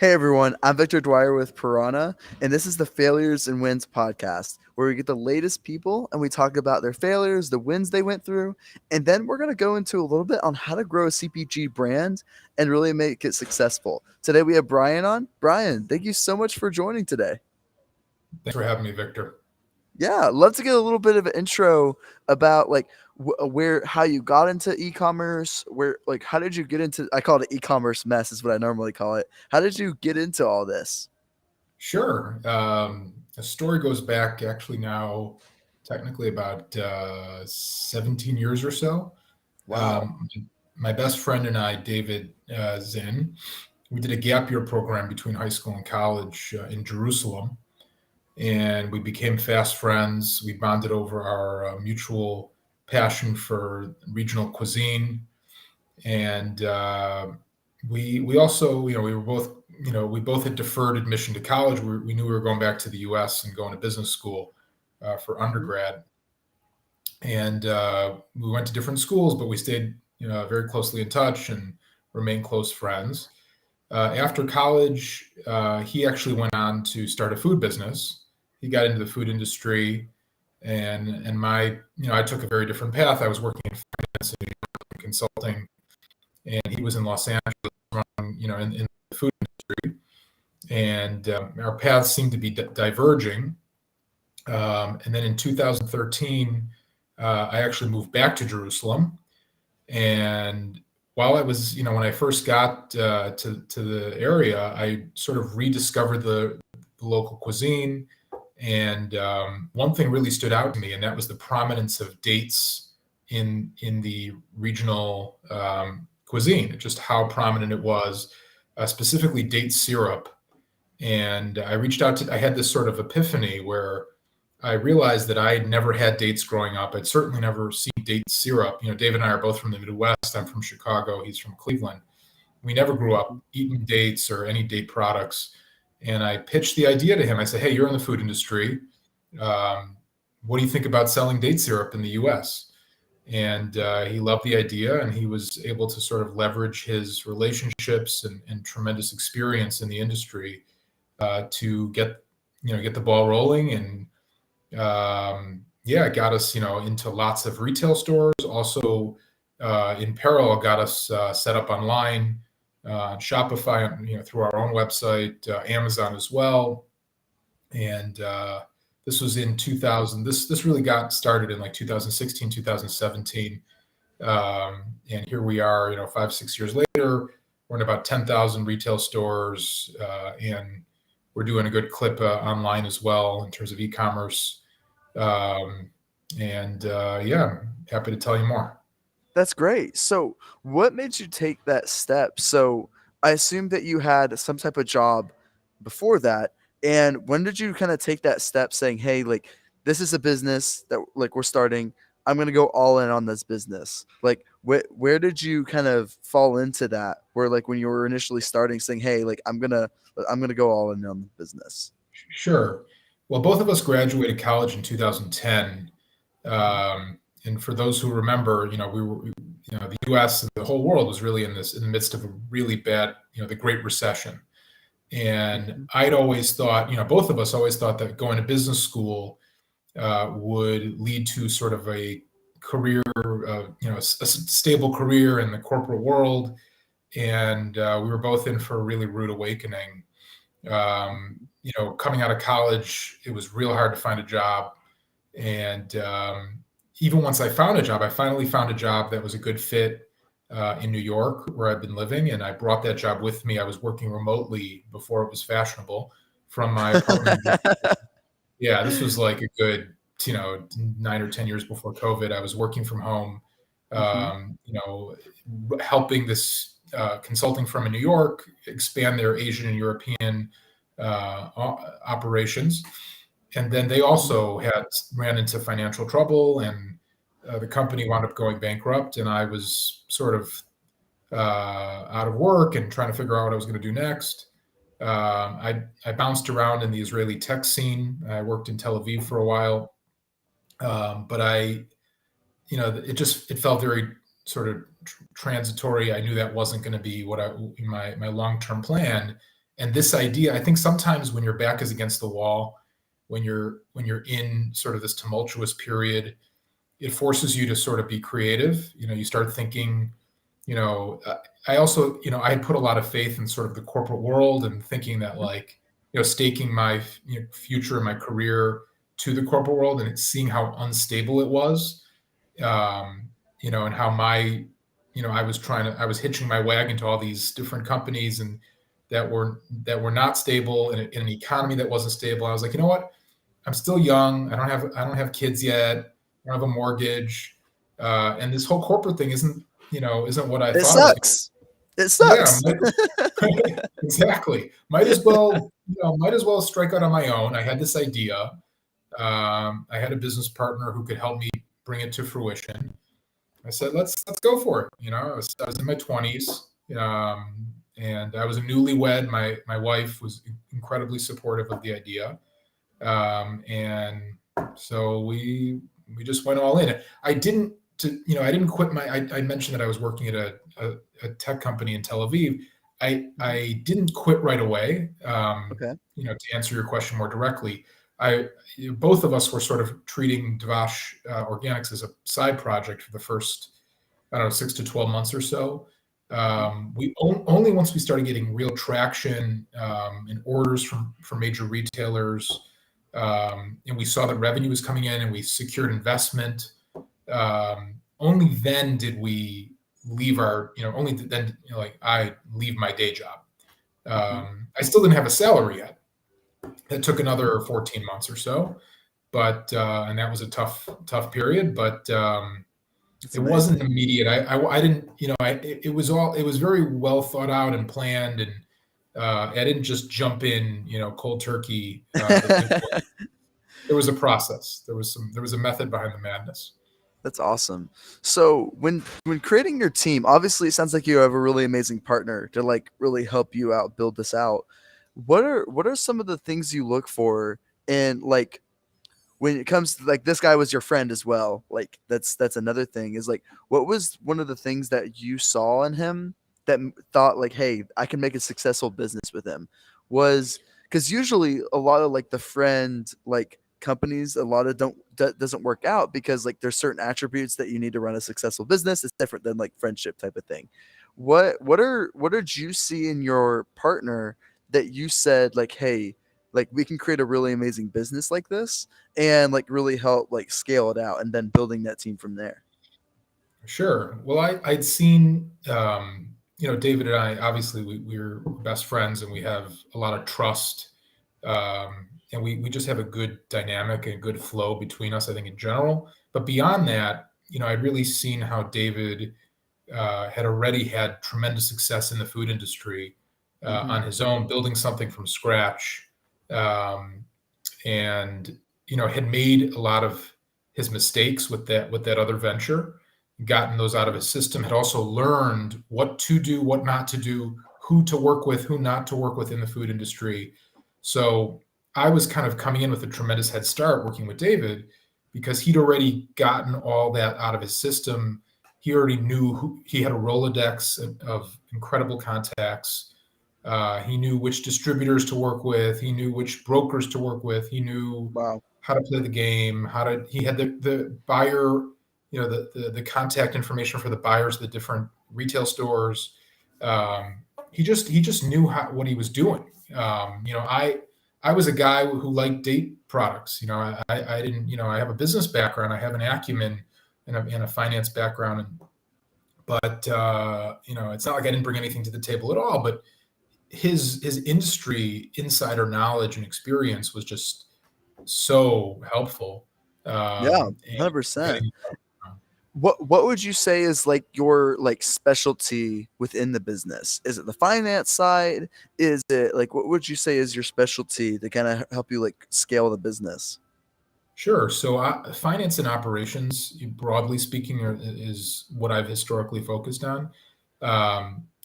Hey everyone, I'm Victor Dwyer with Pirawna, and this is the Failures and Wins podcast, where we get the latest people and we talk about their failures, the wins they went through, and then we're going to go into a little bit on how to grow a CPG brand and really make it successful. Today we have Brian on. Brian, thank you so much for joining today. Thanks for having me, Victor. Yeah, love to get a little bit of an intro about where how you got into e-commerce, where how did you get into I call it an e-commerce mess is what I normally call it. How did you get into all this? Sure. The story goes back actually now, technically about 17 years or so. Wow. Um, my best friend and I, David Zinn, we did a gap year program between high school and college in Jerusalem, and we became fast friends. We bonded over our mutual passion for regional cuisine, and we also, we were both, we both had deferred admission to college. We knew we were going back to the U.S. and going to business school for Mhm. undergrad, and we went to different schools, but we stayed, very closely in touch and remained close friends. After college, he actually went on to start a food business. He got into the food industry, and I took a very different path. I was working in finance and consulting, and he was in Los Angeles, in the food industry, and our paths seemed to be diverging. And then in 2013, I actually moved back to Jerusalem, and while I was, when I first got to the area, I sort of rediscovered the local cuisine, and one thing really stood out to me, and that was the prominence of dates in the regional cuisine, just how prominent it was, specifically date syrup. And I had this sort of epiphany where I realized that I had never had dates growing up. I'd certainly never seen date syrup. Dave and I are both from the Midwest. I'm from Chicago. He's from Cleveland. We never grew up eating dates or any date products. And I pitched the idea to him. I said, "Hey, you're in the food industry. Um, what do you think about selling date syrup in the U.S.?" And he loved the idea, and he was able to sort of leverage his relationships and tremendous experience in the industry to get the ball rolling. And yeah, it got us, into lots of retail stores. Also, in parallel, got us set up online, Shopify, through our own website, Amazon as well. And this was in 2000. This really got started in like 2016, 2017. And here we are, 5, 6 years later. We're in about 10,000 retail stores, and we're doing a good clip online as well in terms of e-commerce. Um, and yeah, happy to tell you more. That's great. So, what made you take that step? So, I assume that you had some type of job before that. And when did you kind of take that step saying, "Hey, this is a business that we're starting. I'm going to go all in on this business." Where did you kind of fall into that? Where when you were initially starting saying, "Hey, I'm going to go all in on the business." Sure. Well, both of us graduated college in 2010. Mhm. And for those who remember, the U.S. and the whole world was really in the midst of a really bad, the Great Recession. And Mhm. I'd always thought, both of us always thought that going to business school would lead to sort of a career, a stable career in the corporate world. And we were both in for a really rude awakening. Coming out of college, it was real hard to find a job. And even once I found a job, I finally found a job that was a good fit in New York, where I've been living. And I brought that job with me. I was working remotely before it was fashionable from my apartment. Yeah, this was like a good, 9 or 10 years before COVID. I was working from home, Mhm. um, you know, helping this consulting firm in New York expand their Asian and European operations. And then they Mhm. also ran into financial trouble, and the company wound up going bankrupt. And I was sort of out of work and trying to figure out what I was going to do next. I bounced around in the Israeli tech scene. I worked in Tel Aviv for a while, but it felt very sort of transitory. I knew that wasn't going to be what my long term plan, And this idea, I think sometimes when your back is against the wall, when you're in sort of this tumultuous period, it forces you to sort of be creative. You start thinking, you know, uh, I also, I had put a lot of faith in sort of the corporate world and thinking that Mhm. like, staking my future and my career to the corporate world and seeing how unstable it was, and how I was hitching my wagon to all these different companies and that were not stable in an economy that wasn't stable. I was like, you know what? I'm still young. I don't have kids yet. I don't have a mortgage. And this whole corporate thing isn't what I It thought it was going to sucks. It be. Yeah, sucks. exactly. Might as well strike out on my own. I had this idea. I had a business partner who could help me bring it to fruition. I said, let's go for it. I was in my 20s, and I was a newlywed. My wife was incredibly supportive of the idea, and so we just went all in. I didn't quit my. I mentioned that I was working at a tech company in Tel Aviv. Mhm. I didn't quit right away. Okay. To answer your question more directly, I both of us were sort of treating Dvash Organics as a side project for the first, I don't know, 6 to 12 months or so. Mhm. Only once we started getting real traction and orders from major retailers, and we saw that revenue was coming in, and we secured investment. Only then did we leave our, only then, like I leave my day job. Mhm. I still didn't have a salary yet. It took another 14 months or so, but and that was a tough period, but It's it wasn't amazing. immediate. I didn't, it was very well thought out and planned, and I didn't just jump in, cold turkey. There was a process. There was a method behind the madness. That's awesome. So when creating your team, obviously it sounds like you have a really amazing partner to like really help you out build this out. What are some of the things you look for in like when it comes to like this guy was your friend as well, like that's another thing is like what was one of the things that you saw in him that thought like, hey, I can make a successful business with him? Was because usually a lot of like the friend like companies, a lot of doesn't work out because like there's certain attributes that you need to run a successful business. It's different than like friendship type of thing. What did you see in your partner that you said like, hey, like we can create a really amazing business like this and like really help like scale it out and then building that team from there. Sure. Well, I'd seen, David and I, obviously we're best friends and we have a lot of trust. And we just have a good dynamic and good flow between us, I think, in general. But beyond that, I'd really seen how David had already had tremendous success in the food industry Hmm. on his own, building something from scratch. Um, and had made a lot of his mistakes with that other venture, gotten those out of his system, had also learned what to do, what not to do, who to work with, who not to work with in the food industry. So I was kind of coming in with a tremendous head start working with David because he'd already gotten all that out of his system. He already knew who he had a Rolodex of incredible contacts. He knew which distributors to work with. He knew which brokers to work with. He knew Wow. how to play the game. He had the buyer, the contact information for the buyers of the different retail stores. He just knew what he was doing. I was a guy who liked date products. I didn't. I have a business background. I have an acumen and a finance background, but it's not like I didn't bring anything to the table at all. But his industry insider knowledge and experience was just so helpful. Yeah, And 100%. getting What would you say is like your like specialty within the business? Is it the finance side? Is it like what would you say is your specialty to kind of help you like scale the business? Sure. So, finance and operations, broadly speaking, is what I've historically focused on.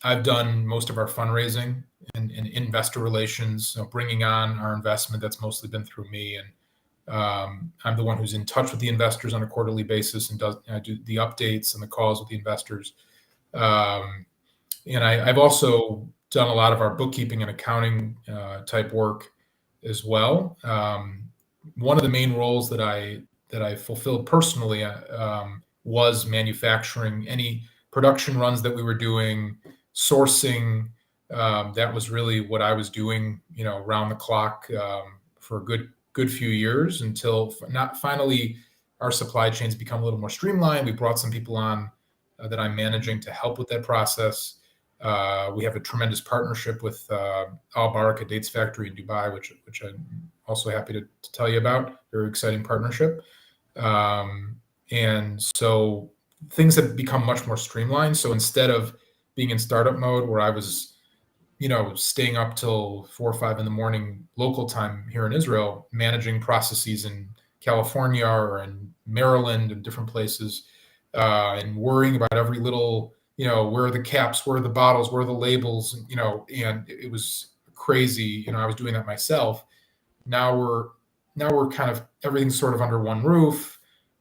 I've done most of our fundraising and investor relations, bringing on our investment. That's mostly been through me, and I'm the one who's in touch with the investors on a quarterly basis and I do the updates and the calls with the investors. Um, and I've also done a lot of our bookkeeping and accounting type work as well. One of the main roles that I fulfilled personally was manufacturing any production runs that we were doing, sourcing. That was really what I was doing, around the clock for a good few years until not finally our supply chains become a little more streamlined. We brought some people on that I'm managing to help with that process. We have a tremendous partnership with Al Baraka Dates Factory in Dubai, which I'm also happy to tell you about. Very exciting partnership. And so things have become much more streamlined. So instead of being in startup mode where I was, staying up till 4 or 5 in the morning local time here in Israel, managing processes in California or in Maryland and different places, and worrying about every little, where are the caps, where are the bottles, where are the labels, and it was crazy. I was doing that myself. Now we're kind of everything's sort of under one roof.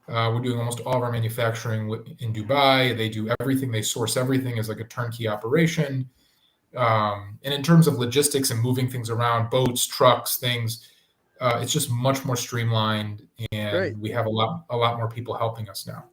We're doing almost all of our manufacturing in Dubai. They do everything. They source everything as like a turnkey operation. And in terms of logistics and moving things around, boats, trucks, things, it's just much more streamlined, Great. and we have a lot more people helping us now.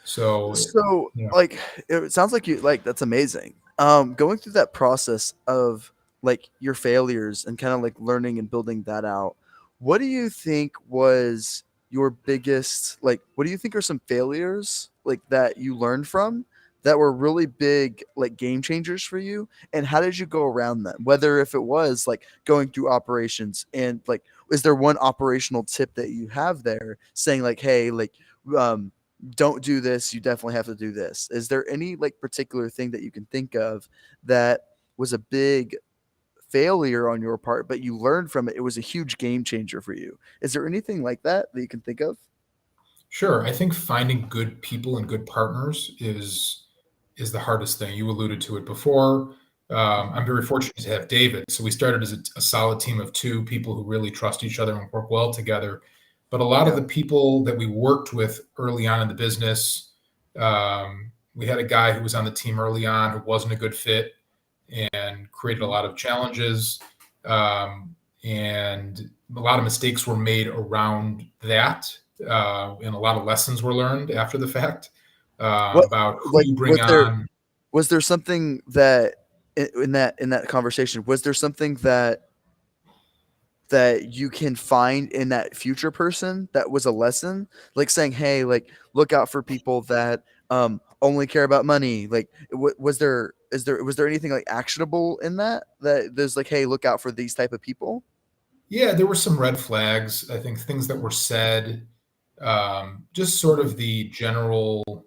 So, So, you know, like, it sounds like you like that's amazing. Going through that process of like your failures and kind of like learning and building that out. What do you think was your biggest like? What do you think are some failures like that you learned from that were really big like game changers for you? And how did you go around them? Whether if it was like going through operations and like, is there one operational tip that you have there saying like, hey, like, um don't do this, you definitely have to do this. Is there any like particular thing that you can think of that was a big failure on your part, but you learned from it? It was a huge game changer for you. Is there anything like that that you can think of? sure. I think finding good people and good partners is the hardest thing. You alluded to it before. I'm very fortunate to have David. So we started as a solid team of two people who really trust each other and work well together. But a lot of Yeah. the people that we worked with early on in the business, we had a guy who was on the team early on who wasn't a good fit and created a Mhm. lot of challenges. And a lot of mistakes were made around that, and a lot of lessons were learned after the fact What about who like you bring on. was there something that in that conversation, was there something that you can find in that future person that was a lesson, like saying, hey, like look out for people that only care about money, like was there anything like actionable in that there's like, hey, look out for these type of people? Yeah, there were some red flags. I think things that were said, just sort of the general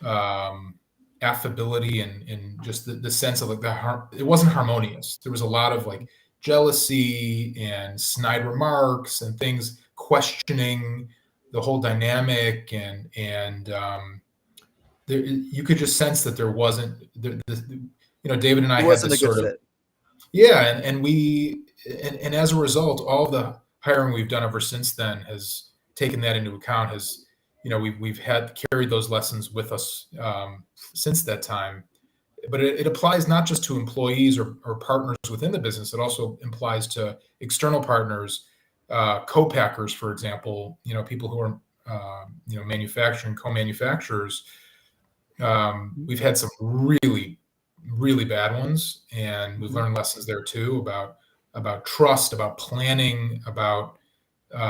um, affability and just the sense of like it wasn't harmonious. There was a lot of like jealousy and snide remarks and things questioning the whole dynamic, and you could just sense that there wasn't David and I It had wasn't a this good sort of. fit. Yeah, and as a result, all of the hiring we've done ever since then has taken that into account. Has we've had carried those lessons with us since that time. But it applies not just to employees or partners within the business. It also applies to external partners, co-packers, for example. People who are manufacturing co-manufacturers. We've had some really, really bad ones, and we've Mhm. learned lessons there too about trust, about planning, about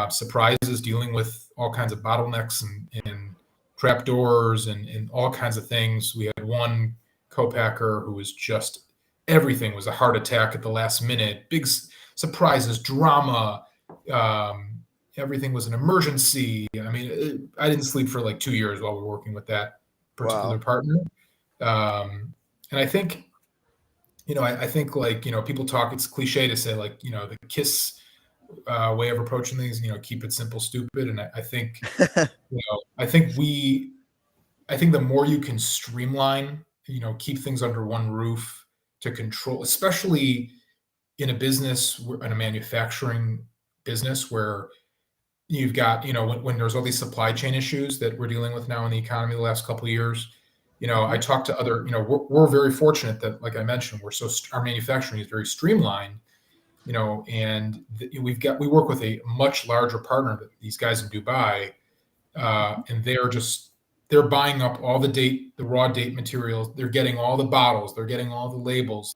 surprises, dealing with all kinds of bottlenecks and trap doors and all kinds of things. We had one co-packer who was just everything was a heart attack at the last minute, big surprises, drama. Um, Everything was an emergency. I mean, I didn't sleep for like 2 years while we were working with that particular Wow. partner. And I think, I think like, people talk, it's cliche to say like, the KISS way of approaching things, keep it simple, stupid. And I think, I think I think the more you can streamline, keep things under one roof to control, especially in a business, in a manufacturing business where you've got, when there's all these supply chain issues that we're dealing with now in the economy the last couple of years, I Mhm. talk to other, we're very fortunate that, like I mentioned, our manufacturing is very streamlined, and we work with a much larger partner, that these guys in Dubai, Mhm. and they're buying up all the raw date materials. They're getting all the bottles. They're getting all the labels.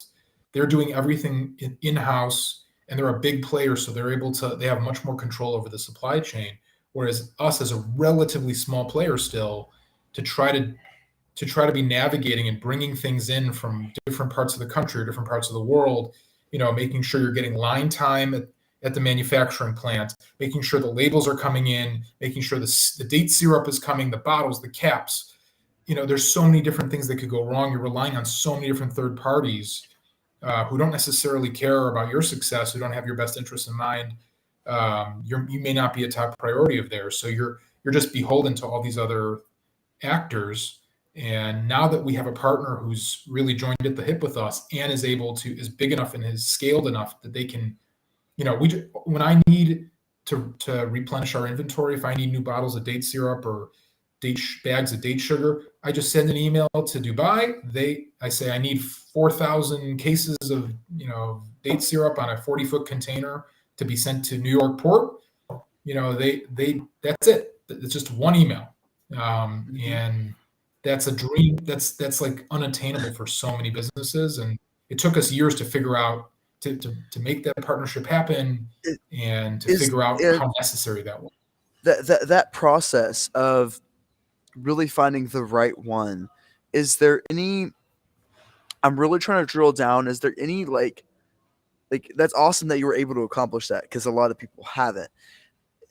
They're doing everything in-house, and they're a big player, so they have much more control over the supply chain. Whereas us, as a relatively small player still, to try to be navigating and bringing things in from different parts of the country or different parts of the world, making sure you're getting line time at the manufacturing plant, making sure the labels are coming in, making sure the date syrup is coming, the bottles, the caps. There's so many different things that could go wrong. You're relying on so many different third parties who don't necessarily care about your success, who don't have your best interests in mind. You may not be a top priority of theirs, so you're just beholden to all these other actors. And now that we have a partner who's really joined at the hip with us and is big enough and is scaled enough that they can, when I need to replenish our inventory, if I need new bottles of date syrup or bags of date sugar, I just send an email to Dubai. I say I need 4,000 cases of date syrup on a 40-foot container to be sent to New York port. They that's it. It's just one email, Mhm. and that's a dream. That's like unattainable for so many businesses, and it took us years to figure out to make that partnership happen, It and to is figure out and how necessary that was. that process of really finding the right one, is there any I'm really trying to drill down, is there any, that's awesome that you were able to accomplish that because a lot of people haven't.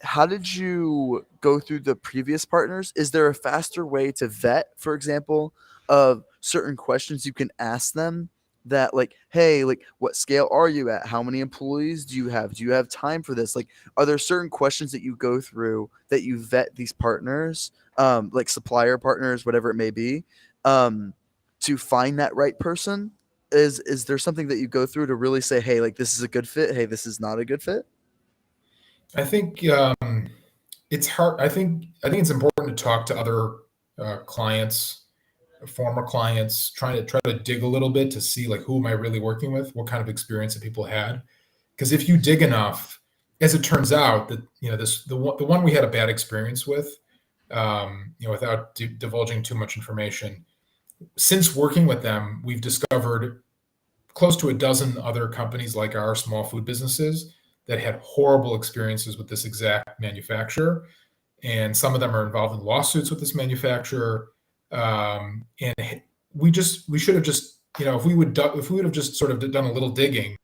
How did you go through the previous partners? Is there a faster way to vet, for example, of certain questions you can ask them that, like, hey, like, what scale are you at? How many employees do you have? Do you have time for this? Like, are there certain questions that you go through that you vet these partners, like supplier partners, whatever it may be, um, to find that right person? Is there something that you go through to really say, hey, like, this is a good fit? Hey, this is not a good fit? I think it's hard. I think it's important to talk to other clients, former clients, try to dig a little bit to see, like, who am I really working with, what kind of experience have people had. Because if you dig enough, as it turns out, that the one we had a bad experience with, without divulging too much information, since working with them, we've discovered close to a dozen other companies like our small food businesses that had horrible experiences with this exact manufacturer, and some of them are involved in lawsuits with this manufacturer. And we should have just, if we would have just sort of done a little digging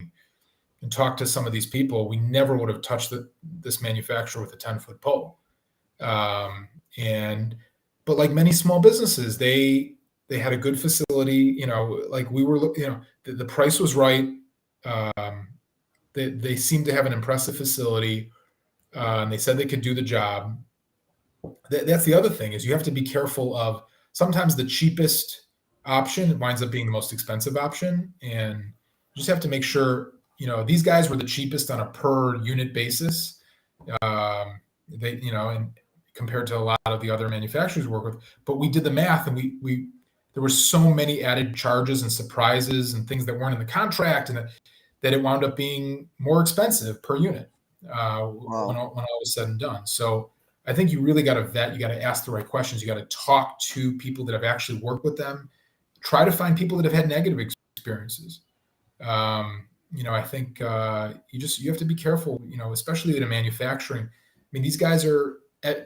and talked to some of these people, we never would have touched this manufacturer with a 10-foot pole. Um, and but like many small businesses, they had a good facility. Like we were, the price was right. Um, they seemed to have an impressive facility, and they said they could do the job. That's the other thing, is you have to be careful of, sometimes the cheapest option winds up being the most expensive option, and you just have to make sure, these guys were the cheapest on a per unit basis. And compared to a lot of the other manufacturers we work with, but we did the math, and we there were so many added charges and surprises and things that weren't in the contract, and that it wound up being more expensive per unit, Wow. when all was said and done. So I think you really got to vet. You got to ask the right questions. You got to talk to people that have actually worked with them. Try to find people that have had negative experiences. I think you have to be careful. Especially in a manufacturing. I mean, these guys are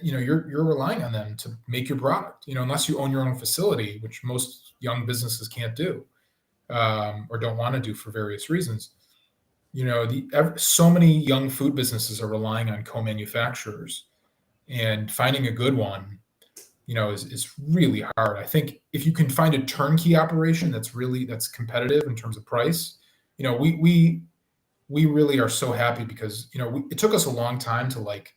you're relying on them to make your product. Unless you own your own facility, which most young businesses can't do, or don't want to do for various reasons. So many young food businesses are relying on co-manufacturers, and finding a good one, is really hard. I think if you can find a turnkey operation that's competitive in terms of price, we really are so happy, because it took us a long time to, like,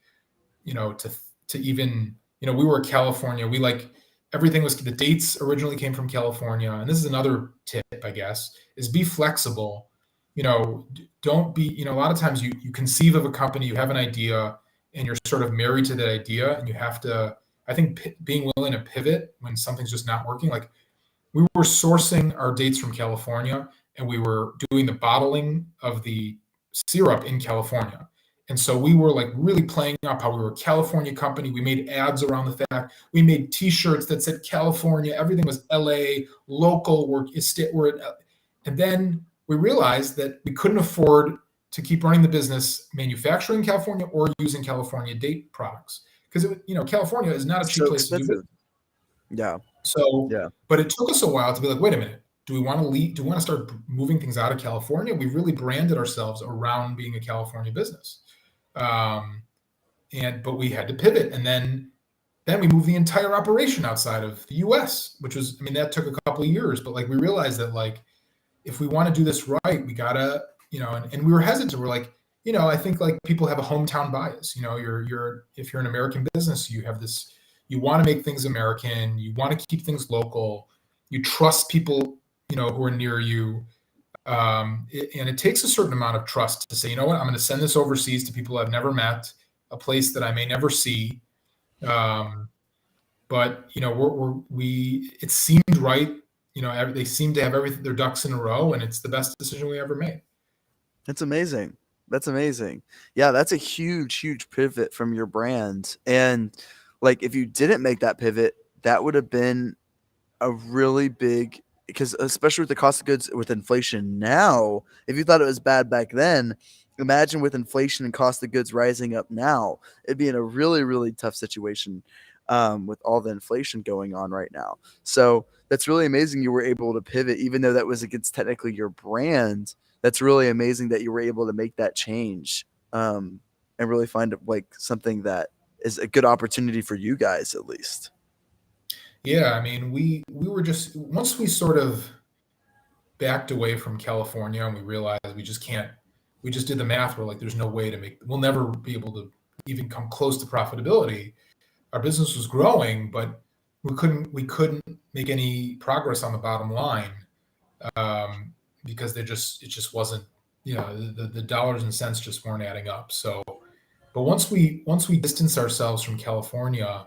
to even, we were California. We, like, everything was, the dates originally came from California, and this is another tip, I guess, is be flexible. Don't be, a lot of times you conceive of a company, you have an idea, and you're sort of married to that idea, and you have to, I think, being willing to pivot when something's just not working. Like, we were sourcing our dates from California, and we were doing the bottling of the syrup in California. And so we were like really playing up how we were a California company. We made ads around the fact. We made T-shirts that said California. Everything was LA, local. And then we realized that we couldn't afford to keep running the business manufacturing in California or using California date products, because California is not a cheap So place to do expensive. business. Yeah. So, Yeah. but it took us a while to be like, wait a minute, do we want to leave? Do we want to start moving things out of California? We really branded ourselves around being a California business, um, but we had to pivot, and then we moved the entire operation outside of the U.S., which was, I mean, that took a couple of years, but like we realized that like if we want to do this right, we gotta, and we were hesitant. We're like, I think like people have a hometown bias. If you're an American business, you have this, you want to make things American, you want to keep things local, you trust people, who are near you. And it takes a certain amount of trust to say, you know what, I'm going to send this overseas to people I've never met, a place that I may never see. But it seemed right. They seem to have everything, their ducks in a row, and it's the best decision we ever made. That's amazing. That's amazing. Yeah, that's a huge, huge pivot from your brand. And like if you didn't make that pivot, that would have been a really big, because especially with the cost of goods with inflation now, if you thought it was bad back then, imagine with inflation and cost of goods rising up now, it'd be in a really, really tough situation with all the inflation going on right now. So that's really amazing you were able to pivot, even though that was against technically your brand. That's really amazing that you were able to make that change and really find like something that is a good opportunity for you guys at least. Yeah, I mean, we were just, once we sort of backed away from California and we realized we just can't, we just did the math. We're like, there's no way to we'll never be able to even come close to profitability. Our business was growing, but we couldn't make any progress on the bottom line, um, because it just wasn't, the dollars and cents just weren't adding up. So, but once we distanced ourselves from California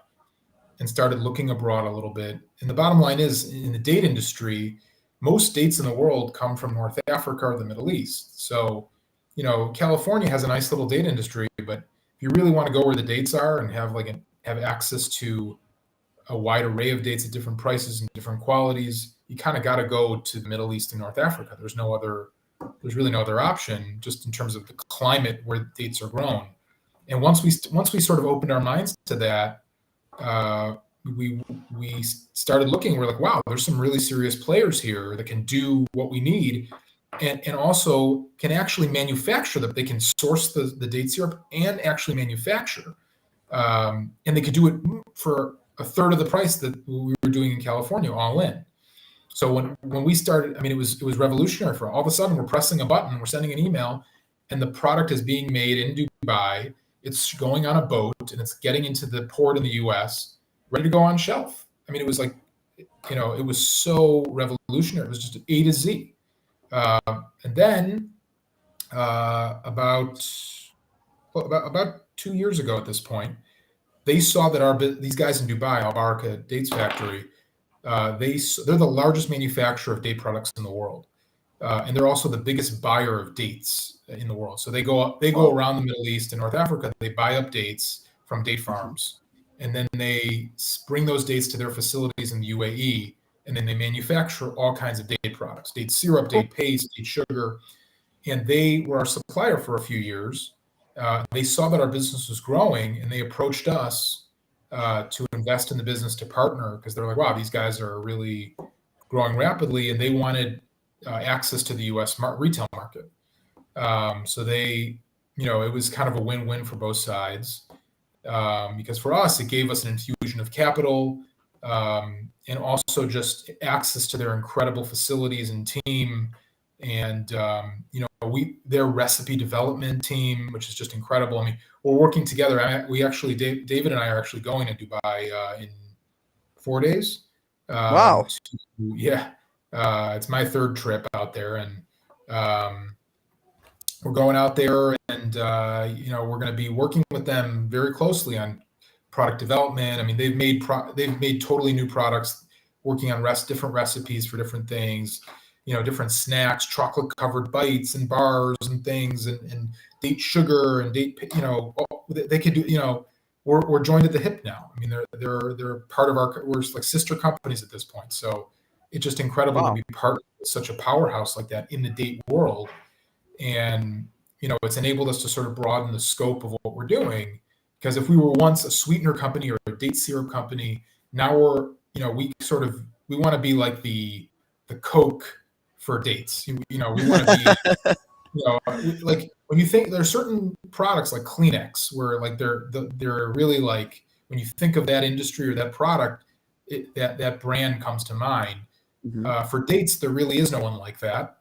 and started looking abroad a little bit. And the bottom line is, in the date industry, most dates in the world come from North Africa or the Middle East. So, California has a nice little date industry, but if you really want to go where the dates are and have access to a wide array of dates at different prices and different qualities, you kind of got to go to the Middle East and North Africa. There's really no other option, just in terms of the climate where dates are grown. And once we sort of opened our minds to that, uh, we started looking. We're like, wow, there's some really serious players here that can do what we need, and also can actually manufacture them. They can source the date syrup and actually manufacture, and they could do it for a third of the price that we were doing in California, all in. So when we started, I mean, it was revolutionary. For all of a sudden, we're pressing a button, we're sending an email, and the product is being made in Dubai. It's going on a boat, and it's getting into the port in the U.S., ready to go on shelf. I mean, it was like, it was so revolutionary. It was just A to Z. Uh, and then about 2 years ago at this point, they saw that these guys in Dubai, Al Baraka Dates Factory, they're the largest manufacturer of date products in the world, and they're also the biggest buyer of dates in the world. So they go Wow. around the Middle East and North Africa. They buy up dates from date Mhm. farms, and then they bring those dates to their facilities in the UAE, and then they manufacture all kinds of date products: date syrup, Cool. date paste, date sugar. And they were our supplier for a few years. They saw that our business was growing, and they approached us to invest in the business, to partner, because they're like, wow, these guys are really growing rapidly, and they wanted access to the U.S. Retail market. So it was kind of a win-win for both sides, because for us, it gave us an infusion of capital, and also just access to their incredible facilities and team, and their recipe development team, which is just incredible. I mean, we're working together. David and I are actually going to Dubai in 4 days. Wow. Yeah, it's my third trip out there, and um, we're going out there, and we're going to be working with them very closely on product development. I mean, they've made totally new products. working on different recipes for different things, different snacks, chocolate covered bites and bars and things, and date sugar and they could do, we're joined at the hip now. I mean, they're part of we're like sister companies at this point. So it's just incredible to Wow. be part of such a powerhouse like that in the date world. And, it's enabled us to sort of broaden the scope of what we're doing. Because if we were once a sweetener company or a date syrup company, now we want to be like the Coke for dates. We want to be, like when you think there's certain products like Kleenex where like they're really like, when you think of that industry or that product, that brand comes to mind. Mhm. For dates, there really is no one like that.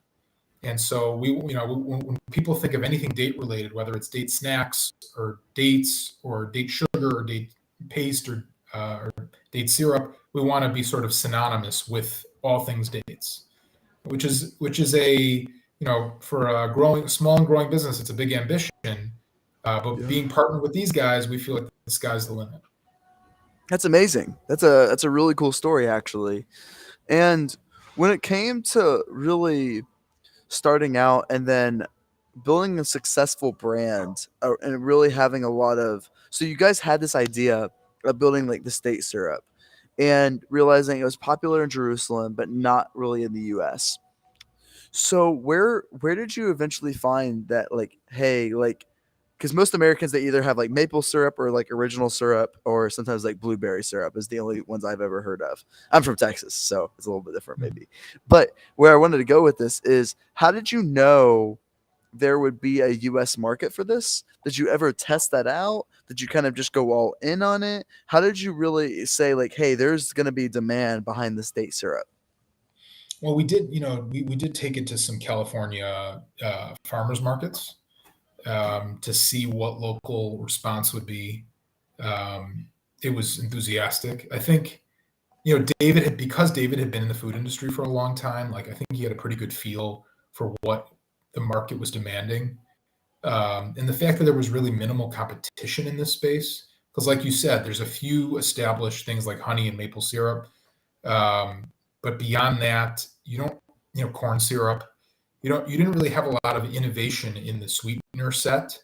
And so when people think of anything date related, whether it's date snacks or dates or date sugar or date paste or date syrup, we want to be sort of synonymous with all things dates, which is for a small and growing business, it's a big ambition. But Yeah. being partnered with these guys, we feel like the sky's the limit. That's amazing. That's a really cool story actually. And when it came to really starting out and then building a successful brand and really having a lot of, so you guys had this idea of building like the state syrup and realizing it was popular in Jerusalem but not really in the US. So where did you eventually find that, like, hey, like, because most Americans, they either have like maple syrup or like original syrup, or sometimes like blueberry syrup is the only ones I've ever heard of. I'm from Texas, so it's a little bit different maybe. But where I wanted to go with this is, how did you know there would be a US market for this? Did you ever test that out? Did you kind of just go all in on it? How did you really say like, hey, there's going to be demand behind the state syrup? Well, we did, we did take it to some California farmers markets to see what local response would be. It was enthusiastic. I think, because David had been in the food industry for a long time, like I think he had a pretty good feel for what the market was demanding. And the fact that there was really minimal competition in this space, because like you said, there's a few established things like honey and maple syrup. Um, but beyond that, you don't, corn syrup, you didn't really have a lot of innovation in the sweetener set.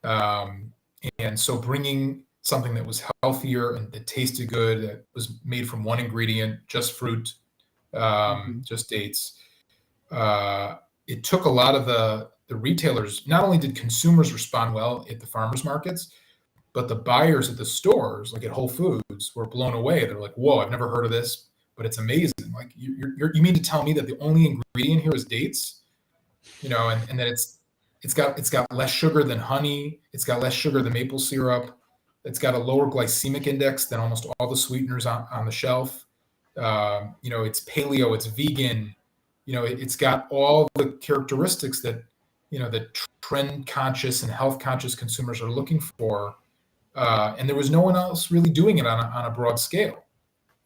Um, and so bringing something that was healthier and that tasted good, that was made from one ingredient, just fruit, Hmm. just dates. It took a lot of the retailers. Not only did consumers respond well at the farmers markets, but the buyers at the stores, like at Whole Foods, were blown away. They're like, "Whoa, I've never heard of this, but it's amazing!" Like, you mean to tell me that the only ingredient here is dates? And that it's got less sugar than honey. It's got less sugar than maple syrup. It's got a lower glycemic index than almost all the sweeteners on the shelf. It's paleo, it's vegan. It's got all the characteristics that that trend conscious and health conscious consumers are looking for. And there was no one else really doing it on a broad scale.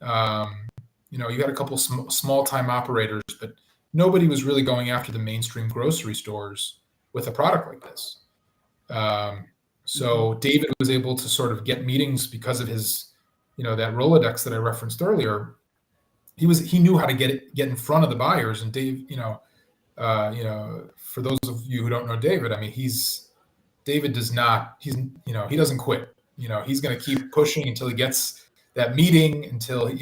Um, you had a couple small time operators, but nobody was really going after the mainstream grocery stores with a product like this. Um, Hmm. so David was able to sort of get meetings because of his, that Rolodex that I referenced earlier. He knew how to get in front of the buyers. And Dave, for those of you who don't know David, I mean, David does not, he doesn't quit. He's going to keep pushing until he gets that meeting, until, he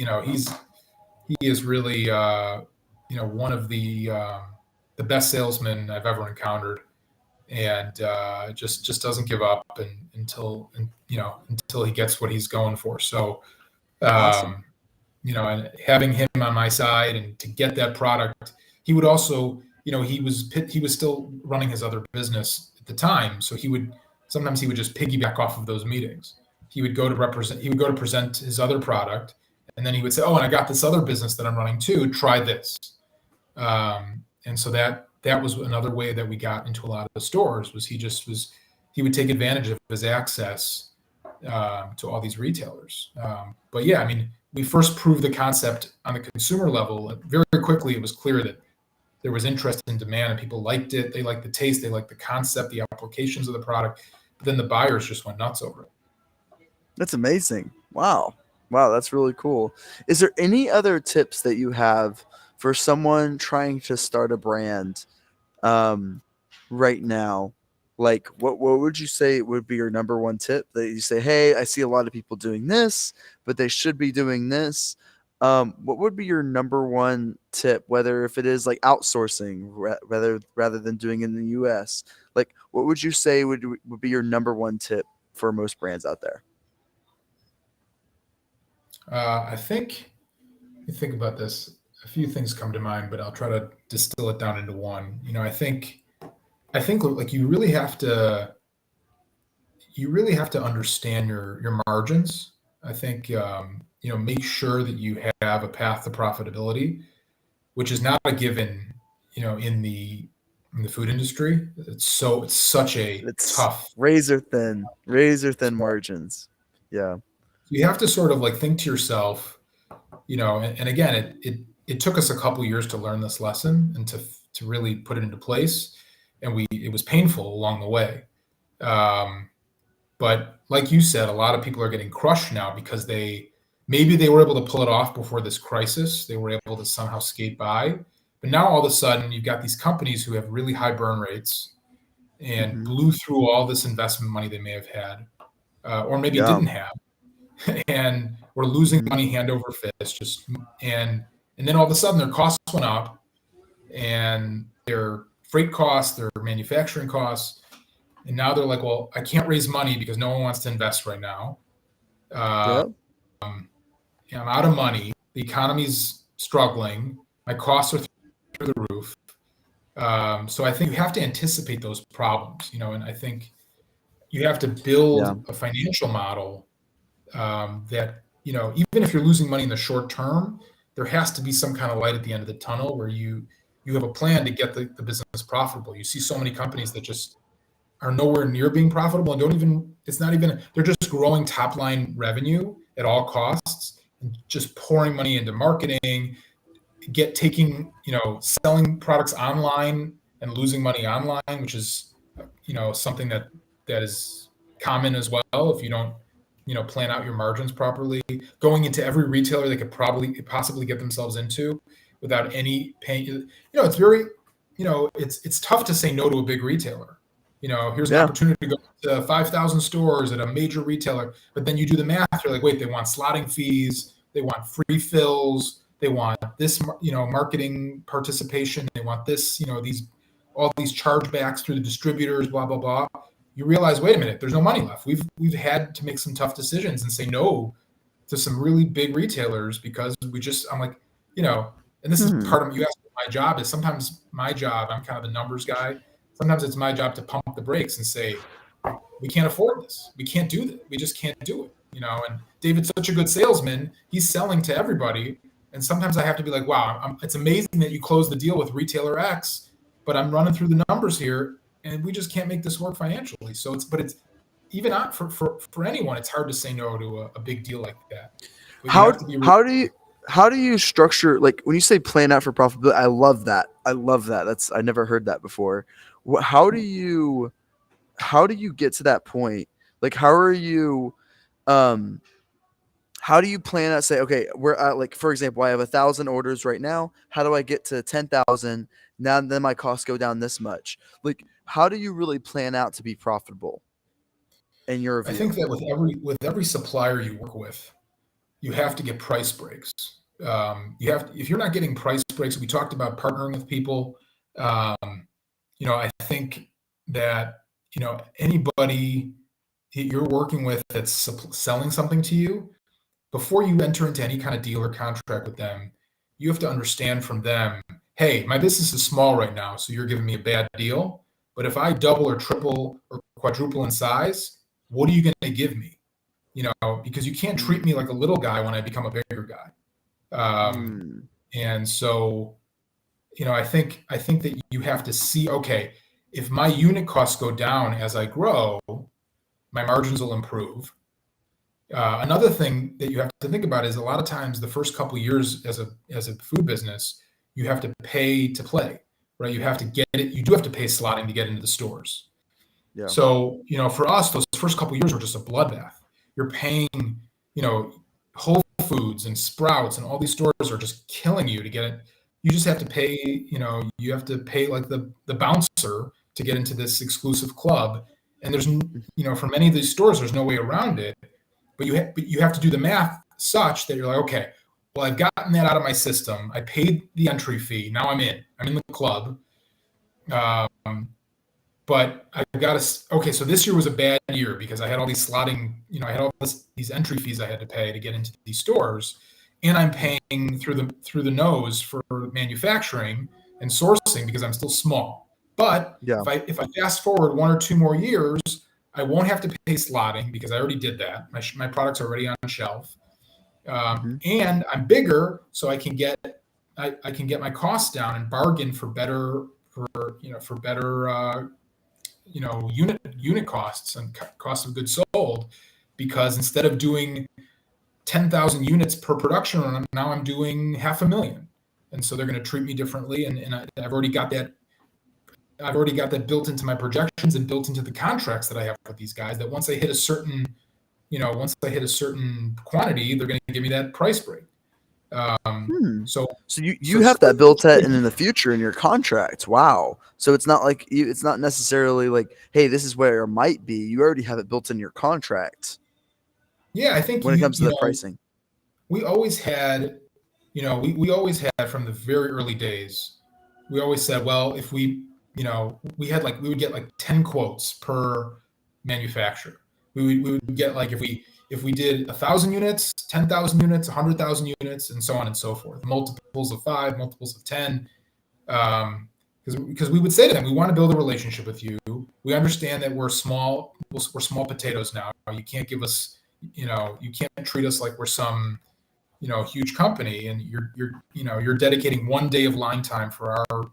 is really, one of the best salesmen I've ever encountered. And just doesn't give up until he gets what he's going for. So, Awesome. um, and having him on my side and to get that product, he would also, he was still running his other business at the time, so sometimes he would just piggyback off of those meetings. He would go to present his other product, and then he would say, "Oh, and I got this other business that I'm running too. Try this." And so that was another way that we got into a lot of the stores. He would take advantage of his access to all these retailers. But yeah, I mean, we first proved the concept on the consumer level. Very quickly, it was clear that there was interest and demand, and people liked it. They liked the taste, they liked the concept, the applications of the product. But then the buyers just went nuts over it. That's amazing. Wow. Wow, that's really cool. Is there any other tips that you have for someone trying to start a brand um, right now? Like, what would you say would be your number one tip that you say, hey, I see a lot of people doing this, but they should be doing this? What would be your number one tip, whether if it is like outsourcing rather than doing it in the U.S.? Like, what would you say would be your number one tip for most brands out there? I think, let me think about this. A few things come to mind, but I'll try to distill it down into one. I think like you really have to understand your margins. I think make sure that you have a path to profitability, which is not a given. In the food industry, it's such a It's tough. razor thin margins. Yeah. You have to sort of like think to yourself, and again, it took us a couple years to learn this lesson and to really put it into place, and it was painful along the way. Um, But like you said, a lot of people are getting crushed now because maybe they were able to pull it off before this crisis. They were able to somehow skate by. But now all of a sudden, you've got these companies who have really high burn rates and Hmm. blew through all this investment money they may have had, or maybe Yeah. didn't have, and we're losing Hmm. money hand over fist. And then all of a sudden, their costs went up, and their freight costs, their manufacturing costs, and now they're like, well, I can't raise money because no one wants to invest right now. Um, Yep. I'm out of money. The economy's struggling. My costs are through the roof. So I think you have to anticipate those problems, and I think you have to Yeah. build a financial model that, even if you're losing money in the short term, there has to be some kind of light at the end of the tunnel where you have a plan to get the business profitable. You see so many companies that just are nowhere near being profitable and don't even it's not even they're just growing top line revenue at all costs and just pouring money into marketing, taking selling products online and losing money online, which is something that is common as well if you don't plan out your margins properly, going into every retailer they could probably possibly get themselves into without any paying. It's very it's tough to say no to a big retailer. Here's an Yeah. opportunity to go to 5,000 stores at a major retailer, but then you do the math, you're like, wait, they want slotting fees, they want free fills, they want this marketing participation, they want this, these all these chargebacks through the distributors, blah blah blah. You realize, wait a minute, there's no money left. We've had to make some tough decisions and say no to some really big retailers because I'm like, and this is Hmm. part of you asked what my job is. Sometimes my job, I'm kind of the numbers guy. Sometimes it's my job to pump the brakes and say, we can't afford this. We can't do that. We just can't do it. And David's such a good salesman. He's selling to everybody. And sometimes I have to be like, wow, it's amazing that you closed the deal with retailer X, but I'm running through the numbers here and we just can't make this work financially. But it's even not for anyone, it's hard to say no to a big deal like that. But you How have to be how do you how do you structure, like when you say plan out for profitability? I love that. I love that. That's I never heard that before. How do you get to that point? Like um how do you plan out, say, okay, we're at, like, for example, I have 1,000 orders right now. How do I get to 10,000? Now then my costs go down this much. Like, how do you really plan out to be profitable in your I think view? that with every supplier you work with, you have to get price breaks. If you're not getting price breaks, we talked about partnering with people. Um, I think that anybody you're working with that's selling something to you, before you enter into any kind of deal or contract with them, you have to understand from them, hey, my business is small right now, so you're giving me a bad deal. But if I double or triple or quadruple in size, what are you going to give me? Because you can't treat me Mm. like a little guy when I become a bigger guy. Mm. And so, I think that you have to see, okay, if my unit costs go down as I grow, my margins will improve. Another thing that you have to think about is a lot of times the first couple of years as a food business, you have to pay to play, right? You have to get it. You do have to pay slotting to get into the stores. Yeah. So, for us, those first couple of years were just a bloodbath. You're paying, you know, Whole Foods and Sprouts and all these stores are just killing you to get it. You just have to pay, you have to pay like the bouncer to get into this exclusive club. And for many of these stores, there's no way around it. But you have to do the math such that you're like, okay, well, I've gotten that out of my system. I paid the entry fee. Now I'm in. I'm in the club. But I've got to. Okay, so this year was a bad year because I had all these slotting. I had all these entry fees I had to pay to get into these stores, and I'm paying through the nose for manufacturing and sourcing because I'm still small. But Yeah. if I fast forward 1 or 2 more years, I won't have to pay slotting because I already did that. My products are already on shelf, Hmm. and I'm bigger, so I can get my costs down and bargain for better unit costs and cost of goods sold, because instead of doing 10,000 units per production run, now I'm doing 500,000, and so they're going to treat me differently, and I've already got that. I've already got that built into my projections and built into the contracts that I have with these guys, that once they hit a certain quantity, they're going to give me that price break. Hmm. So So you so you it's have that built in the really, future in your contract. Wow. So it's not like it's not necessarily like, hey, this is where it might be. You already have it built in your contract yeah, I think when it comes to the pricing. we always had, we always had from the very early days, we always said, well, if we would get like 10 quotes per manufacturer. We would get like, if we did 1,000 units, 10,000 units, 100,000 units, and so on and so forth, multiples of 5, multiples of 10. Because we would say to them, we want to build a relationship with you. We understand that we're small potatoes now. You can't give us, you can't treat us like we're some, huge company, and you're dedicating 1 day of line time for our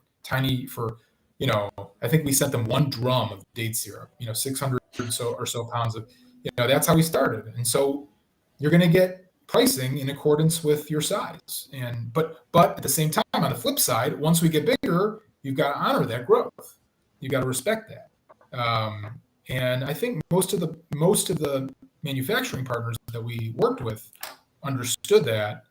you know, I think we sent them 1 drum of date syrup, 600 or so pounds of, that's how we started. And so you're going to get pricing in accordance with your size. But at the same time, on the flip side, once we get bigger, you've got to honor that growth. You've got to respect that. And I think most of the manufacturing partners that we worked with understood that.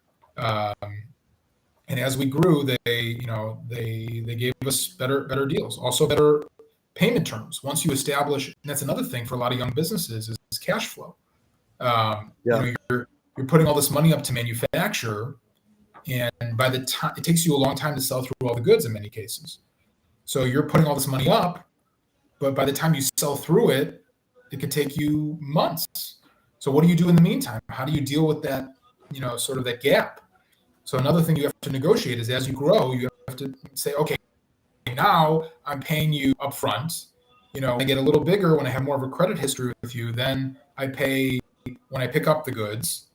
And as we grew, they gave us better deals, also better payment terms. Once you establish, and that's another thing for a lot of young businesses, is cash flow. Yeah. You're putting all this money up to manufacture, and by the time, it takes you a long time to sell through all the goods in many cases. So you're putting all this money up, but by the time you sell through it, it could take you months. So what do you do in the meantime? How do you deal with that, sort of that gap? So another thing you have to negotiate is, as you grow, you have to say, okay, now I'm paying you upfront. When I get a little bigger, when I have more of a credit history with you, then I pay when I pick up the goods.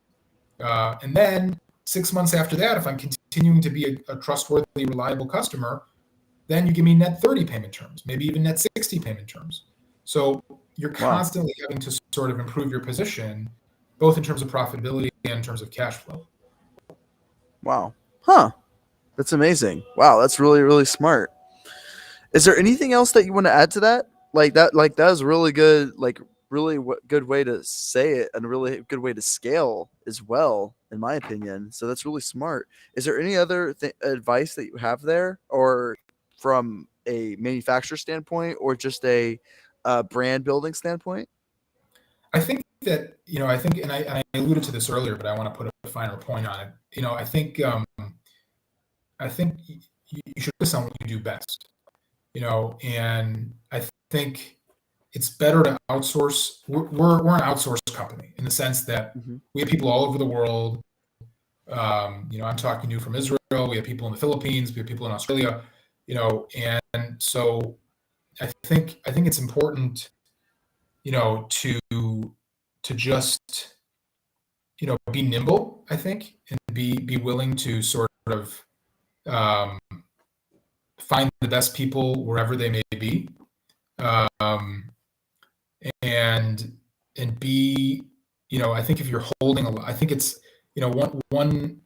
And then 6 months after that, if I'm continuing to be a trustworthy, reliable customer, then you give me net 30 payment terms, maybe even net 60 payment terms. So you're Wow. constantly having to sort of improve your position, both in terms of profitability and in terms of cash flow. Wow. Huh. That's amazing. Wow, that's really really smart. Is there anything else that you want to add to that? Like that is really good, like really good way to say it, and a really good way to scale as well, in my opinion. So that's really smart. Is there any other advice that you have there, or from a manufacturer standpoint, or just a brand building standpoint? I think that, and I alluded to this earlier, but I want to put a finer point on it. I think you should focus on what you do best. And I think it's better to outsource. We're an outsourced company in the sense that Hmm. we have people all over the world. I'm talking to you from Israel. We have people in the Philippines. We have people in Australia. And so I think it's important, to just, be nimble. I think, and be willing to sort of, um, find the best people wherever they may be, um, and be, I think if you're holding a lot, I think it's, one,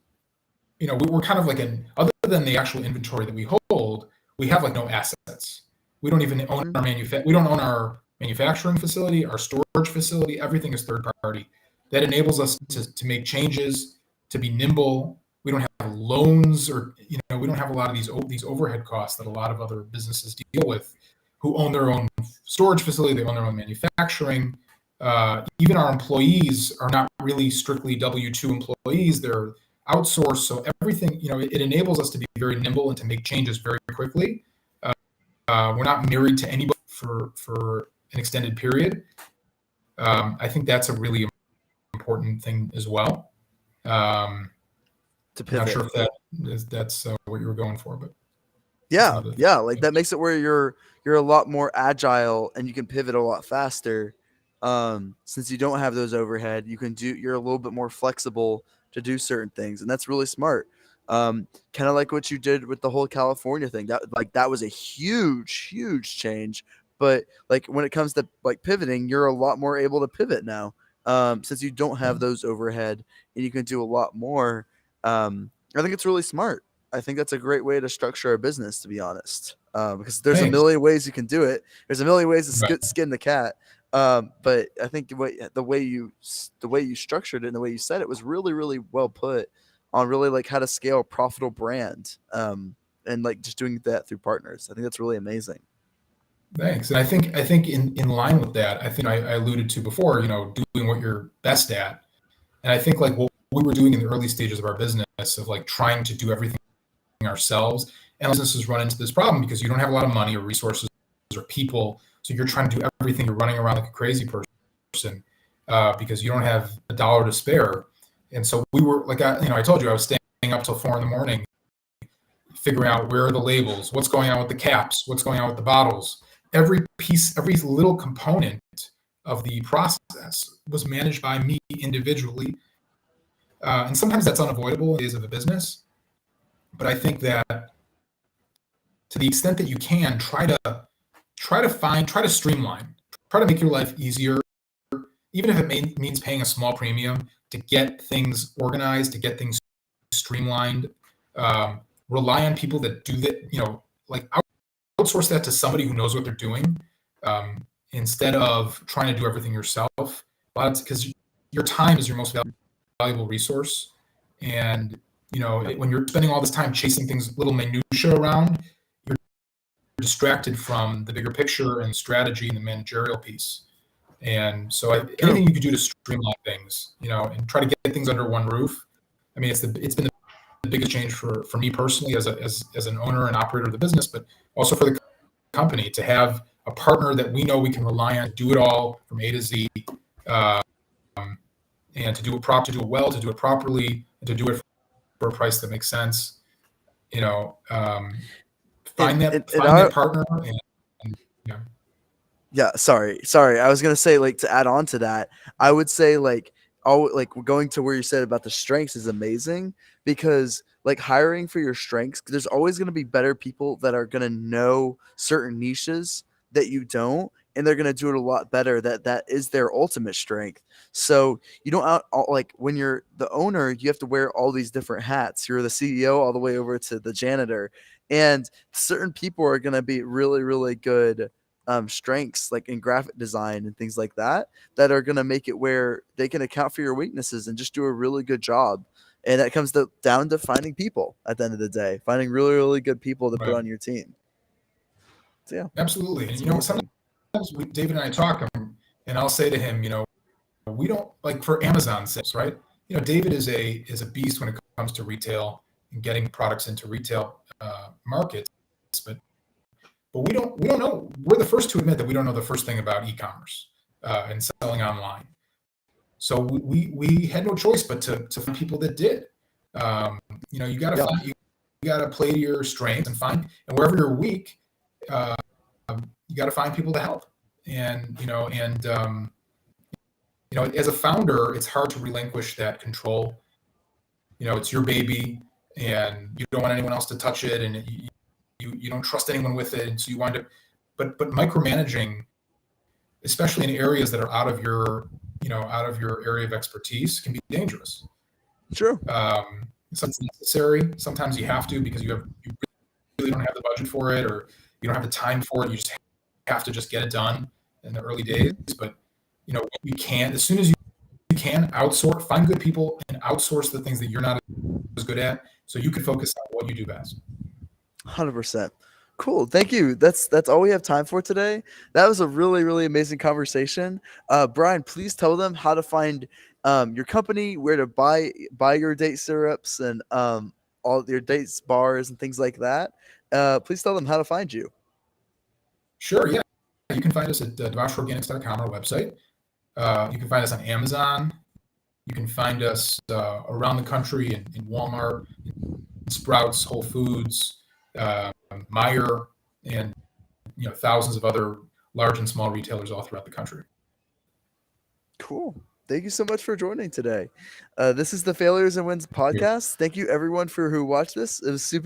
we're kind of like other than the actual inventory that we hold, we have like no assets. We don't even own we don't own our manufacturing facility, our storage facility. Everything is third party. that enables us to make changes, to be nimble. We don't have loans, or we don't have a lot of these overhead costs that a lot of other businesses deal with, who own their own storage facility, they own their own manufacturing. Even our employees are not really strictly W-2 employees; they're outsourced. So everything, it enables us to be very nimble and to make changes very quickly. We're not married to anybody for an extended period. I think that's a really important thing as well. To I'm not pivot. sure if that's what you were going for, but that's Yeah, another thing. yeah, like that makes it where you're a lot more agile and you can pivot a lot faster. Since you don't have those overhead, you're a little bit more flexible to do certain things, and that's really smart. Kind of like what you did with the whole California thing. That was a huge, huge change. But like when it comes to like pivoting, you're a lot more able to pivot now. Since you don't have those overhead and you can do a lot more. I think it's really smart. I think that's a great way to structure a business, to be honest, because there's a Thanks. million ways you can do it. There's a million ways to Right. skin the cat. But I think the way you structured it and the way you said it was really, really well put on really like how to scale a profitable brand, and like just doing that through partners. I think that's really amazing. Thanks. And I think in line with that, I think I alluded to before, doing what you're best at. And I think like what we were doing in the early stages of our business, of like trying to do everything ourselves, and businesses run into this problem because you don't have a lot of money or resources or people. So you're trying to do everything. You're running around like a crazy person because you don't have a dollar to spare. And so we were like, I told you I was staying up till 4 a.m, figuring out where are the labels, what's going on with the caps, what's going on with the bottles. Every piece, every little component of the process was managed by me individually. And sometimes that's unavoidable in the days of a business. But I think that to the extent that you can, try to streamline, try to make your life easier, even if it means paying a small premium to get things organized, to get things streamlined. Rely on people that do that, like outsource that to somebody who knows what they're doing, instead of trying to do everything yourself. A lot, because your time is your most valuable resource, and when you're spending all this time chasing things, little minutia around, you're distracted from the bigger picture and strategy and the managerial piece. And so, True. anything you could do to streamline things, and try to get things under one roof. I mean, it's been the biggest change for me personally as an owner and operator of the business, but also for the company, to have a partner that we know we can rely on to do it all from A to Z, um, and to do to do it well, to do it properly, and to do it for a price that makes sense. You know, um, And and find I that partner, and yeah, Yeah, sorry. I was gonna say, like, to add on to that, I would say like going to where you said about the strengths is amazing because like hiring for your strengths, 'cause there's always gonna be better people that are gonna know certain niches that you don't, and they're gonna do it a lot better. That is their ultimate strength. So you don't like when you're the owner, you have to wear all these different hats. You're the CEO all the way over to the janitor, and certain people are gonna be really, really good strengths like in graphic design and things like that that are going to make it where they can account for your weaknesses and just do a really good job. And that comes down to finding people at the end of the day, finding really, really good people to put right, on your team. So yeah, absolutely. And it's amazing. sometimes David and I talk, and I'll say to him, we don't, like, for Amazon sales, right? David is a beast when it comes to retail and getting products into retail markets, but we don't know. We're the first to admit that we don't know the first thing about e-commerce and selling online. So we had no choice but to find people that did. You got to Yeah. find, you got to play to your strengths and and wherever you're weak, uh, you got to find people to help. And as a founder, it's hard to relinquish that control. It's your baby, and you don't want anyone else to touch it, and you don't trust anyone with it, and so you wind up. But micromanaging, especially in areas that are out of your area of expertise, can be dangerous. True. Sometimes it's necessary. Sometimes you have to because you really don't have the budget for it, or you don't have the time for it. You just have to just get it done in the early days. Hmm. But you can't, as soon as you can outsource, find good people and outsource the things that you're not as good at, so you can focus on what you do best. 100%. Cool. Thank you. That's all we have time for today. That was a really, really amazing conversation. Brian, please tell them how to find your company, where to buy your date syrups and all your dates bars and things like that. Please tell them how to find you. Sure, yeah. You can find us at dwashorganics.com, our website. You can find us on Amazon. You can find us around the country in Walmart, in Sprouts, Whole Foods, Meijer, and thousands of other large and small retailers all throughout the country. Cool. Thank you so much for joining today. This is the Failures and Wins podcast. Thank you everyone for who watched this. It was super